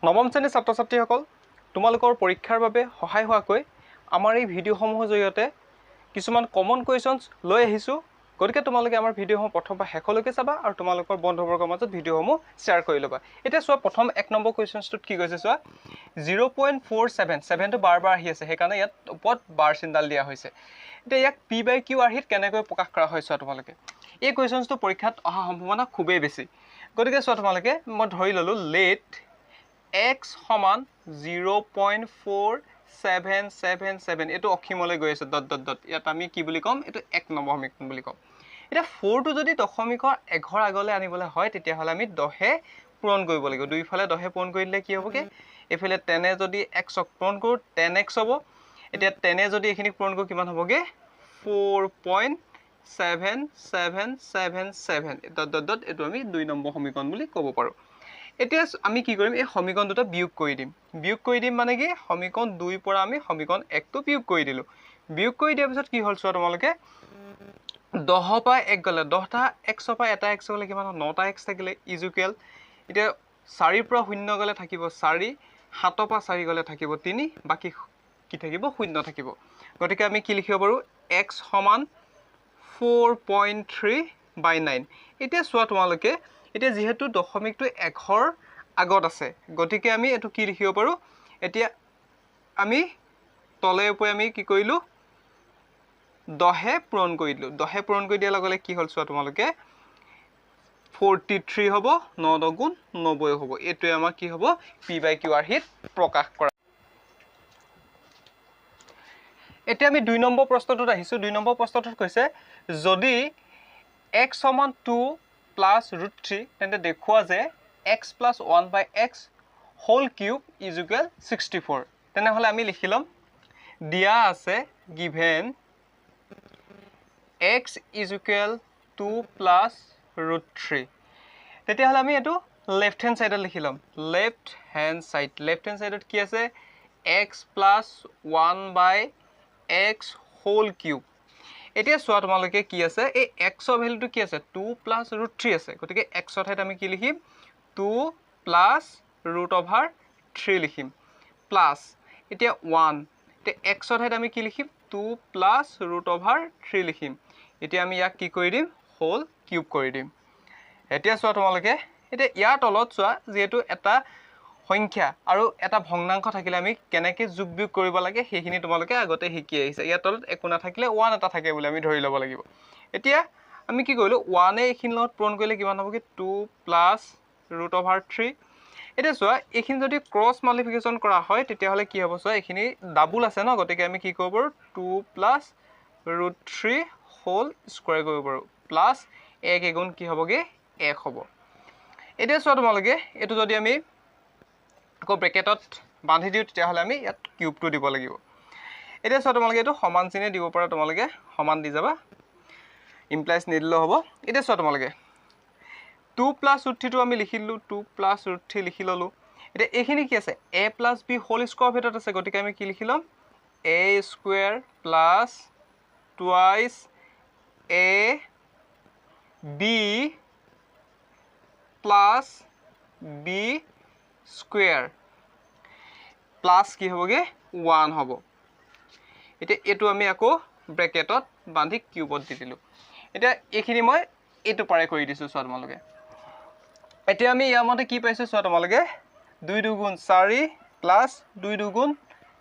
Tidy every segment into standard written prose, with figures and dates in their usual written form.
নৱম শ্ৰেণীৰ ছাত্ৰ ছাত্ৰীসকল তোমালোকৰ পৰীক্ষাৰ বাবে সহায় হোৱাকৈ আমাৰ এই ভিডিঅ'সমূহৰ জৰিয়তে কিছুমান কমন কুৱেশ্যনছ লৈ আহিছোঁ গতিকে তোমালোকে আমাৰ ভিডিঅ'সমূহ প্ৰথম পৰা শেষলৈকে চাবা আৰু তোমালোকৰ বন্ধুবৰ্গৰ মাজত ভিডিঅ'সমূহ শ্বেয়াৰ কৰি ল'বা এতিয়া চোৱা প্ৰথম 1 নম্বৰ কুৱেশ্যনছটোত কি কৈছে চোৱা 0.47 7টো বাৰ আহি আছে সেইকাৰণে ইয়াত ওপৰত বাৰ চিনডাল দিয়া হৈছে এতিয়া ইয়াক p/q আৰ্হিত কেনেকৈ প্ৰকাশ কৰা হয় চোৱা তোমালোকে এই কুৱেশ্যনছটো পৰীক্ষাত অহা সম্ভাৱনা খুবেই বেছি গতিকে চোৱা তোমালোকে মই ধৰি ল'লোঁ লেট x সমান 0.4777 এইটো অসীমলৈ গৈ আছে ডট ডট ডট ইয়াত আমি কি বুলি ক'ম এইটো 1 নম্বৰ সমীকৰণ বুলি ক'ম এতিয়া 4টো যদি দশমিকৰ এঘৰ আগলৈ আনিবলৈ হয় তেতিয়াহ'লে আমি 10 পূৰণ কৰিব লাগিব দুইফালে 10 পূৰণ কৰি দিলে কি হ'বগে এফালে 10 যদি x ক পূৰণ কৰোঁ 10x হ'ব এতিয়া 10 যদি এখিনি পূৰণ কৰোঁ কিমান হ'বগে 4.7777 ডট ডট ডট এইটো আমি 2 নম্বৰ সমীকৰণ বুলি ক'ব পাৰোঁ এতিয়া আমি কি কৰিম এই সমীকৰণ দুটা বিয়োগ কৰি দিম মানে কি সমীকৰণ 2 পৰা আমি সমীকৰণ 1 টো বিয়োগ কৰি দিলো বিয়োগ কৰি দিয়াৰ পিছত কি হ'ল চোৱা তোমালোকে 10 পৰা 1 গলে 10টা x পৰা এটা x গলে কিমান হয় 9টা x থাকিলে ইজুকেল এতিয়া 4 পৰা 0 গলে থাকিব 4 7 পৰা 4 গলে থাকিব 3 বাকি কি থাকিব 0 থাকিব গতিকে আমি কি লিখিব পাৰো x সমান 4.3/9 এতিয়া চোৱা তোমালোকে এতিয়া যেহেতু দশমিকটো এঘৰ আগত আছে গতিকে আমি এটো কি লিখিব পাৰো এতিয়া আমি তলে উপৰে আমি কি কৰিলো 10 পূৰণ কৰি দিলো 10 পূৰণ কৰি দিয়াৰ লগে লগে কি হ'ল চোৱা তোমালোকে 43 হ'ব 9 গুণ 90 হ'ব এটোৱে আমাৰ কি হ'ব p/q আৰ্হিত প্ৰকাশ কৰা এতিয়া আমি 2 নম্বৰ প্ৰশ্নটোত আহিছো 2 নম্বৰ প্ৰশ্নটোত কৈছে যদি x সমান 2 plus root 3 তেন্তে দেখুৱা যে x plus 1/x whole cube is equal 64 তেনেহলে আমি লিখিলম দিয়া আছে given x is equal 2 plus root 3 তেতিয়াহলে আমি এটো লেফট হ্যান্ড সাইডত লিখিলম লেফট হ্যান্ড সাইডত কি আছে x plus 1/x whole cube এতিয়া চোৱা তোমালোকে কি আছে এই x ৰ ভ্যালুটো কি আছে 2 plus root 3 আছে গতিকে x ৰ ঠাইত আমি কি লিখিম 2 plus root over 3 লিখিম প্লাস এতিয়া 1 এতিয়া x ৰ ঠাইত আমি কি লিখিম 2 plus root over 3 লিখিম এতিয়া আমি ইয়াক কি কৰি দিম হোল কিউব কৰি দিম এতিয়া চোৱা তোমালোকে এতিয়া ইয়াৰ তলত চোৱা যেহেতু এটা সংখ্যা আৰু এটা ভগ্নাংশ থাকিলে আমি কেনেকৈ যোগ বিয়োগ কৰিব লাগে সেইখিনি তোমালোকে আগতে শিকি আহিছে ইয়াৰ তলত একো না থাকিলে 1 এটা থাকে বুলি আমি ধৰি ল'ব লাগিব এতিয়া আমি কি কৰিলো 1 এ এইখিন লগত পূৰণ কৰিলে কিমান হ'ব কি 2 plus root over 3 এতিয়া চোৱা এইখিনি যদি ক্ৰস মাল্টিপ্লিকেশন কৰা হয় তেতিয়াহলে কি হ'ব চোৱা এইখিনি ডাবল আছে ন গতিকে আমি কি কৰিব পাৰো 2 plus root 3 whole square কৰিব পাৰো প্লাস 1 গুণ কি হ'বগে 1 হ'ব এতিয়া চোৱা তোমালোকে এটো যদি আমি আকৌ ব্ৰেকেটত বান্ধি দিও তেতিয়াহলে আমি ইয়াত কিউবটো দিব লাগিব এতিয়া চোৱা তোমালোকে এটো সমান চিনে দিব পাৰা তোমালোকে সমান দি যাবা ইমপ্লাইজ নিদিলে হ'ব এতিয়া চোৱা তোমালোকে 2 plus root 3 টো আমি লিখিলো 2 plus root 3 লিখি ললো এতিয়া এইখিনি কি আছে a plus b whole square ভিতৰত আছে গতিকে আমি কি লিখিলাম a square plus twice a b plus b square plus কি হ'বগে 1 হ'ব এতিয়া এটো আমি আকৌ ব্ৰেকেটত বান্ধি কিউবত দি দিলো এতিয়া এইখিনি মই এটো পাৰে কৰি দিছো চোৱা তোমালোকে এতিয়া আমি ইয়াৰ মতে কি পাইছো চোৱা তোমালোকে 2 দুগুণ 4 প্লাস 2 দুগুণ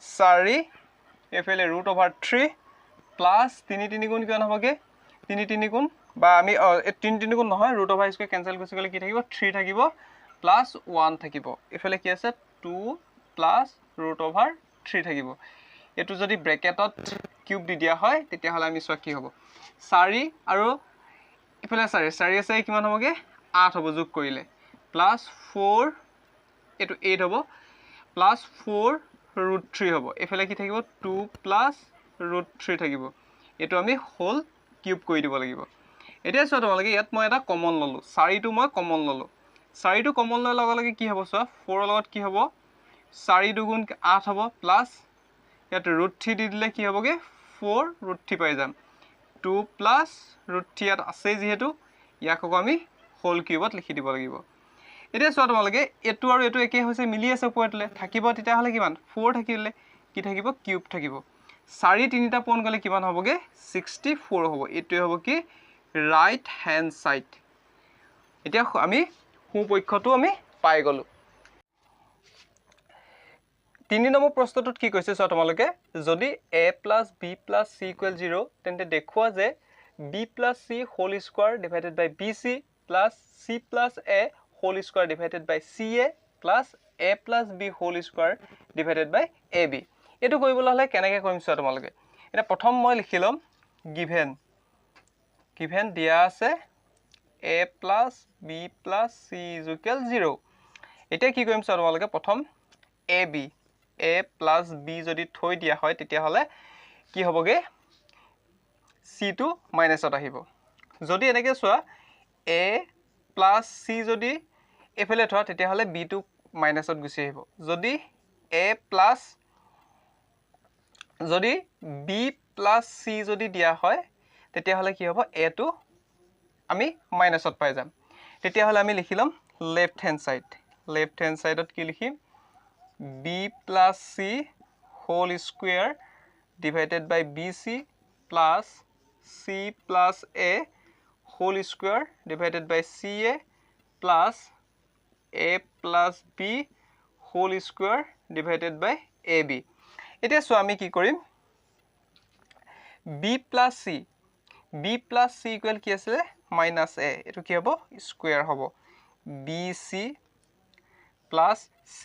4 এফালে ৰুট ওভাৰ 3 প্লাস 3 3 গুণ কিমান হ'বগে 3 3 গুণ বা আমি 3 3 গুণ নহয় ৰুট ওভাৰ স্কয়াৰ কেনসেল কৰি গলে কি থাকিব 3 থাকিব প্লাস 1 থাকিব এফালে কি আছে 2 প্লাস ৰুট ওভাৰ 3 থাকিব এটো যদি ব্ৰেকেটত কিউব দি দিয়া হয় তেতিয়াহলে আমি চোৱা কি হ'ব 4 আৰু এফালে 4 আছে কিমান হ'বগে 8 হ'ব যোগ কৰিলে প্লাস 4 এটো 8 হ'ব প্লাস 4 root 3 হ'ব এফালে কি থাকিব 2 plus root 3 থাকিব এটো আমি হোল কিউব কৰি দিব লাগিব এতিয়া চোৱা তোমালোকে ইয়াত মই এটা কমন ললো 4 টো মই কমন ললো 4 টো কমন লৈ লগে লগে কি হ'ব চোৱা 4 লগত কি হ'ব 4 দুগুণ 8 হ'ব প্লাস ইয়াত root 3 দি দিলে কি হ'বগে 4 root 3 পাই যাম 2 plus root 3 ইয়াত আছে যেহেতু ইয়াক আমি হোল কিউবত লিখি দিব লাগিব এতিয়া চোৱা তোমালোকে এইটো আৰু এইটো একে হৈছে মিলি আছে ওপৰতলে থাকিব তেতিয়াহ'লে কিমান 4 থাকিলে কি থাকিব কিউব থাকিব 4 তিনিটা পূৰণ কৰিলে কিমান হ'বগে 64 হ'ব এইটোৱে হ'ব কি ৰাইট হ্যান্ড সাইড এতিয়া আমি সোঁপক্ষটো আমি পাই গলো 3 নম্বৰ প্ৰশ্নটোত কি কৈছে চোৱা তোমালোকে যদি a + b + c = 0 তেন্তে দেখুৱা যে b + c whole square divided by bc plus c plus a whole square divided by ca plus a plus b whole square divided by ab এটো কৰিবলৈ হলে কেনেকৈ কৰিম চোৱা তোমালোকে এটা প্ৰথম মই লিখি লম given দিয়া আছে a plus b plus c = 0 এতিয়া কি কৰিম চোৱা তোমালোকে প্ৰথম ab a plus b যদি থৈ দিয়া হয় তেতিয়া হলে কি হ'বগে c টো মাইনাসত আহিব যদি এনেকৈ চোৱা a plus c যদি এফালে থোৱা তেতিয়া হলে b টো মাইনাসত গুচি আহিব যদি a plus যদি b plus c যদি দিয়া হয় তেতিয়া হলে কি হ'ব a টো আমি মাইনাসত পাই যাম তেতিয়া হলে আমি লিখিলাম লেফট হ্যান্ড সাইডত কি লিখিম b plus c whole square divided by bc plus c plus a whole square divided by ca plus a plus b whole square divided by ab এতিয়া সো আমি কি কৰিম b plus c equal কি আছে minus a এটো কি হ'ব square হ'ব bc plus c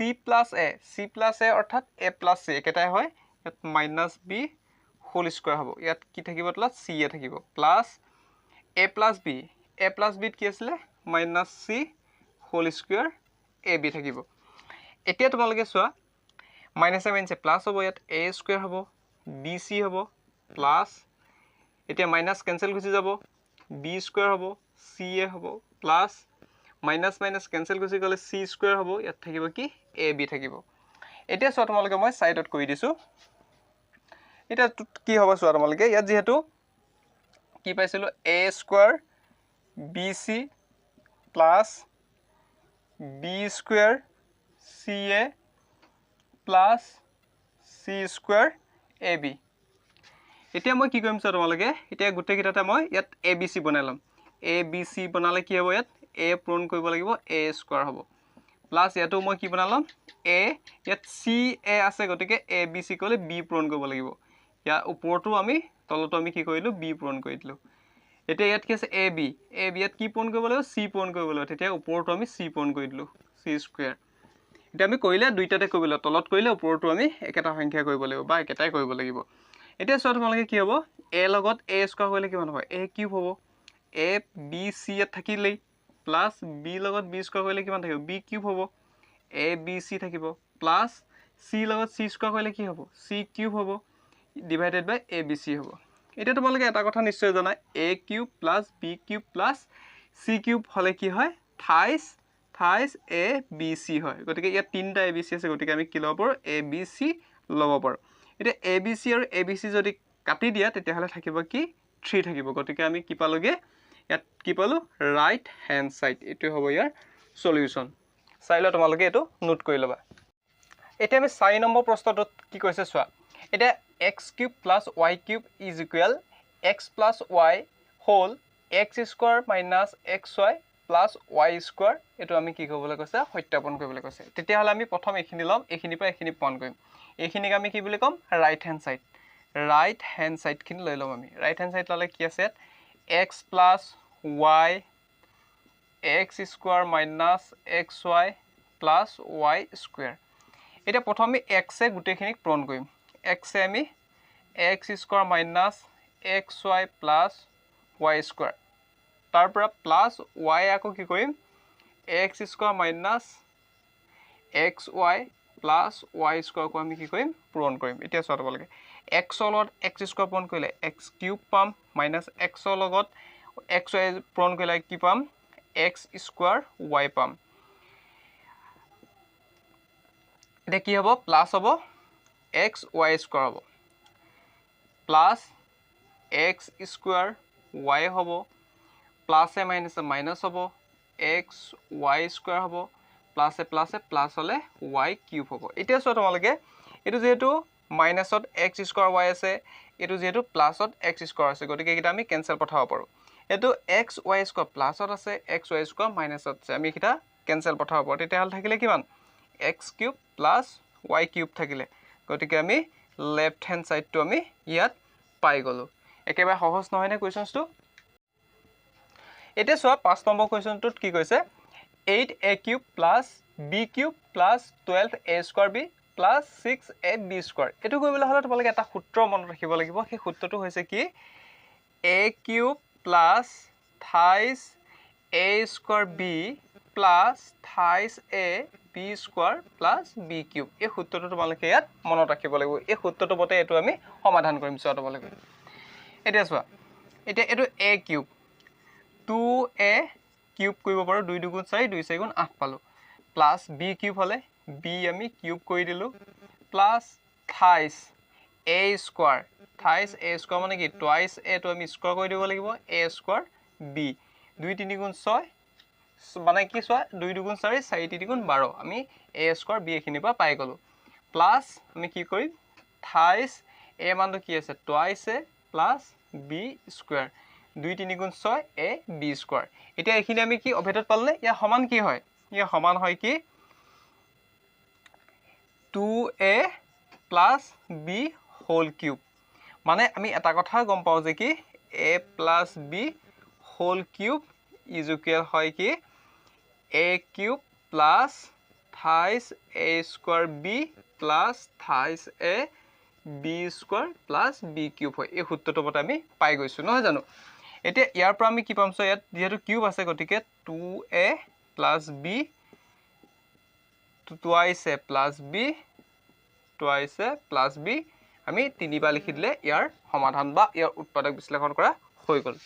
plus a অর্থাৎ a plus c একেটাই হয় ইয়াত minus b whole square হ'ব ইয়াত কি থাকিব তলত c এ থাকিব plus a plus b কি আছিল minus c whole square ab থাকিব এতিয়া তোমালোকে চোৱা minus plus হ'ব ইয়াত a square হ'ব bc হ'ব plus এতিয়া minus cancel গুচি যাব b square হ'ব ca হ'ব plus minus cancel গুচি গলে c square হ'ব ইয়াত থাকিব কি ab থাকিব এতিয়া চোৱা তোমালোকে মই সাইডত কৰি দিছো এটা কি হ'ব চোৱা তোমালোকে ইয়াত যেহেতু কি পাইছিলো a square bc plus b square ca plus c square ab এতিয়া মই কি কৰিম চোৱা তোমালোকে এতিয়া গুটেই কিটাতে মই ইয়াত abc বনাই লম abc বনালে কি হ'ব ইয়াত a পূৰণ কৰিব লাগিব a square হ'ব প্লাস ইয়াতো মই কি বনালাম a ইয়াত ca আছে গতিকে abc কলে b পূৰণ কৰিব লাগিব ইয়া ওপৰটো আমি তলটো আমি কি কৰিলো b পূৰণ কৰি দিলো এতিয়া ইয়াত কি আছে ab ইয়াত কি পূৰণ কৰিব লাগিব c পূৰণ কৰিব লাগিব তেতিয়া ওপৰটো আমি c পূৰণ কৰি দিলো c square এটা আমি কইলে দুইটাতে কইলে তলত কইলে ওপৰটো আমি একেটা সংখ্যা কৰিব লাগিব বা একেটাই কৰিব লাগিব এতিয়া সব তোমালোকে কি হ'ব a লগত a স্কয়াৰ কৰিলে কিমান হ'ব a কিউব হ'ব a b c এ থাকিলে প্লাস b লগত b স্কয়াৰ কৰিলে কিমান থাকিব b কিউব হ'ব a b c থাকিব প্লাস c লগত c স্কয়াৰ কৰিলে কি হ'ব c কিউব হ'ব divided by a b c হ'ব এতিয়া তোমালোকে এটা কথা নিশ্চয় জানা a cube plus b cube plus c cube হলে কি হয় 28 a b c হয় গতিকে ইয়াত তিনটা a b c আছে গতিকে আমি কি লব পাৰো a b c লব পাৰো এতিয়া a b c আৰু a b c যদি কাটি দিয়া তেতিয়া হলে থাকিব কি 3 থাকিব গতিকে আমি কি পালোগে ইয়াত কি পালো রাইট হ্যান্ড সাইড এটো হ'ব ইয়াৰ সলিউশন চাইলে তোমালোকে এটো নোট কৰি লবা এতিয়া আমি 4 নম্বৰ প্ৰশ্নটোত কি কৈছে চোৱা এটা x cube plus y cube is equal x plus y whole x square minus xy plus y square এটো আমি কি কৰিবলৈ কৈছে সত্যাপন কৰিবলৈ কৈছে তেতিয়া হলে আমি প্ৰথম এখিনি লম এখিনি পৰা এখিনি পন কৰিম এখিনিক আমি কি বুলি কম রাইট হ্যান্ড সাইড খিনি লৈ লম আমি রাইট হ্যান্ড সাইড ললে কি আছে x plus y x square minus xy plus y square এটা প্ৰথমে x এ গুটেখিনিক পূৰণ কৰিম x এ আমি x square minus xy plus y square তাৰ পৰা plus y আকৌ কি কৰিম x square minus xy plus y square কো আমি কি কৰিম পূৰণ কৰিম এতিয়া চোৱা তোমালোকে x লগত x square পূৰণ কৰিলে x কিউব পাম minus x লগত xy পূৰণ কৰিলে কি পাম x square y পাম এটা কি হ'ব প্লাস হ'ব xy square হ'ব প্লাস x square y হ'ব প্লাস এ মাইনাস হ'ব এক্স ৱাই স্কুৱাৰ হ'ব প্লাছ হ'লে ৱাই কিউব হ'ব এতিয়া চোৱা তোমালোকে এইটো যেহেতু মাইনাছত এক্স স্কুৱাৰ ৱাই আছে এইটো যেহেতু প্লাছত এক্স স্কুৱাৰ আছে গতিকে এইকেইটা আমি কেঞ্চেল পঠাব পাৰোঁ এইটো এক্স ৱাই স্কুৱাৰ প্লাছত আছে এক্স ৱাই স্কুৱাৰ মাইনাছত আছে আমি এইকেইটা কেঞ্চেল পঠাব পাৰোঁ তেতিয়াহ'লে থাকিলে কিমান x cube plus Y cube থাকিলে গতিকে আমি লেফ্ট হেণ্ড ছাইডটো আমি ইয়াত পাই গ'লোঁ একেবাৰে সহজ নহয়নে কুৱেশ্যনছটো এতিয়া চোৱা 5 নম্বৰ কুৱেশ্যনটোত কি কৈছে 8a cube plus b cube plus 12a square b plus 6ab square এইটো কৰিবলৈ হ'লে তোমালোকে এটা সূত্ৰ মনত ৰাখিব লাগিব সেই সূত্ৰটো হৈছে কি a cube plus 28a square b plus 28ab square plus b cube এই সূত্ৰটো তোমালোকে ইয়াত মনত ৰাখিব লাগিব এই সূত্ৰটো মতে এইটো আমি সমাধান কৰিম চোৱা তোমালোকে এতিয়া চোৱা এতিয়া এইটো a কিউব 2a কিউব কৰিব পাৰোঁ 2 দুগুণ 4 2 4 গুণ 8 পালোঁ প্লাছ b কিউব হ'লে b আমি কিউব কৰি দিলোঁ plus 28a square 28a square মানে কি টুৱাইচ এটো আমি স্কুৱাৰ কৰি দিব লাগিব a স্কুৱাৰ b 2 3 গুণ 6 মানে কি চোৱা 2 দুগুণ 4 4 3 গুণ 12 আমি a স্কুৱাৰ b এখিনিৰ পৰা পাই গ'লোঁ প্লাছ আমি কি কৰিম 28 a মানটো কি আছে twice a plus b square 2 3 গুণ 6 a b স্কুৱাৰ এতিয়া এইখিনি আমি কি অভেদত পালে ইয়াৰ সমান কি হয় ইয়াৰ সমান হয় কি 2a plus b whole cube মানে আমি এটা কথা গম পাওঁ যে কি a plus b whole cube is equal হয় কি a cube plus 28a square b plus 28a b square plus b cube হয় এই সূত্ৰটো মতে আমি পাই গৈছোঁ নহয় জানো এতিয়া ইয়াৰ পৰা আমি কি পাম সো ইয়াত যেহেতু কিউব আছে গতিকে 2a plus b twice a plus b twice a plus b আমি তিনিবাৰ লিখি দিলে ইয়াৰ সমাধান বা ইয়াৰ উৎপাদক বিশ্লেষণ কৰা হৈ গ'ল